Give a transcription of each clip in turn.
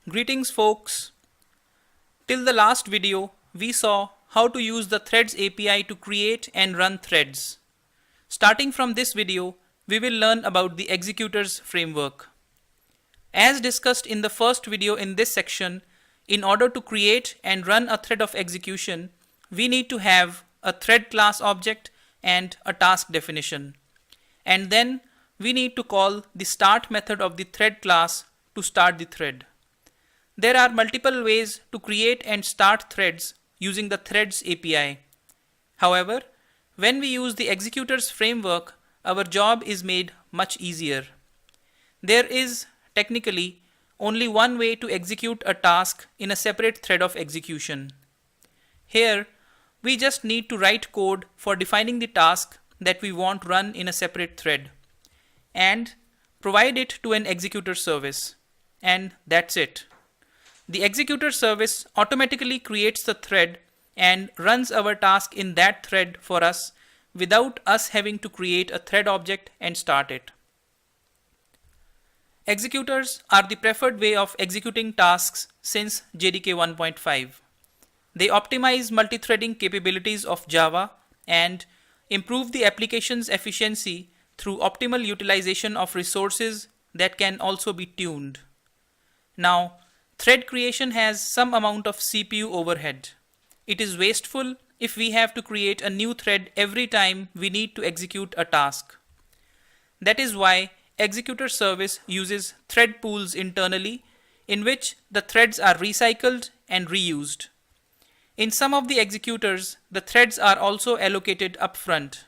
Greetings folks. Till the last video, we saw how to use the Threads API to create and run threads. Starting from this video, we will learn about the Executors framework. As discussed in the first video in this section, in order to create and run a thread of execution, we need to have a thread class object and a task definition. And then we need to call the start method of the thread class to start the thread. There are multiple ways to create and start threads using the Threads API. However, when we use the Executors framework, our job is made much easier. There is technically only one way to execute a task in a separate thread of execution. Here, we just need to write code for defining the task that we want run in a separate thread and provide it to an executor service. And that's it. The executor service automatically creates the thread and runs our task in that thread for us without us having to create a thread object and start it. Executors are the preferred way of executing tasks since JDK 1.5. They optimize multithreading capabilities of Java and improve the application's efficiency through optimal utilization of resources that can also be tuned. Now, thread creation has some amount of CPU overhead. It is wasteful if we have to create a new thread every time we need to execute a task. That is why Executor service uses thread pools internally, in which the threads are recycled and reused. In some of the executors, the threads are also allocated upfront.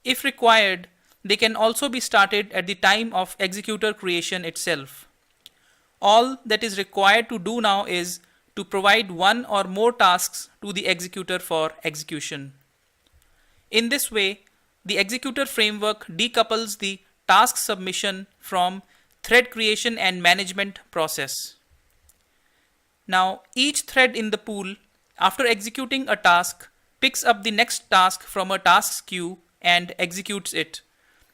If required, they can also be started at the time of executor creation itself. All that is required to do now is to provide one or more tasks to the executor for execution. In this way, the executor framework decouples the task submission from thread creation and management process. Now, each thread in the pool, after executing a task, picks up the next task from a tasks queue and executes it.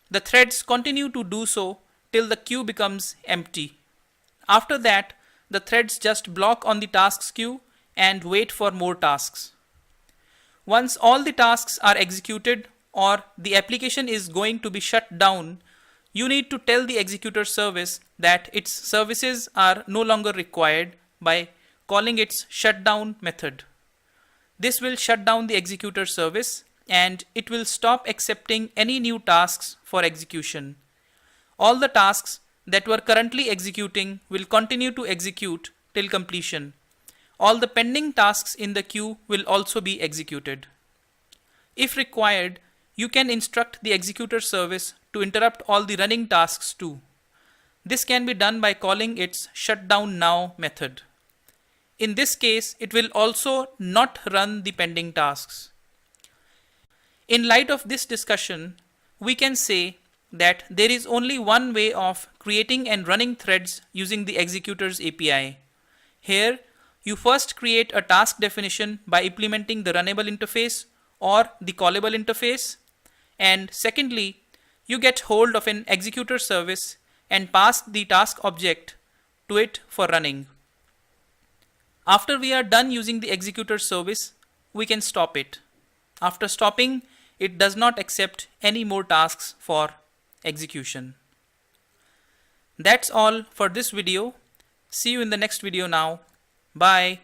The threads continue to do so till the queue becomes empty. After that, the threads just block on the tasks queue and wait for more tasks. Once all the tasks are executed or the application is going to be shut down, you need to tell the executor service that its services are no longer required by calling its shutdown method. This will shut down the executor service and it will stop accepting any new tasks for execution. All the tasks that were currently executing will continue to execute till completion. All the pending tasks in the queue will also be executed. If required, you can instruct the executor service to interrupt all the running tasks too. This can be done by calling its shutdown now method. In this case, it will also not run the pending tasks. In light of this discussion, we can say that there is only one way of creating and running threads using the Executors API. Here, you first create a task definition by implementing the runnable interface or the callable interface, and secondly, you get hold of an executor service and pass the task object to it for running. After we are done using the executor service, we can stop it. After stopping, it does not accept any more tasks for execution. That's all for this video. See you in the next video now. Bye.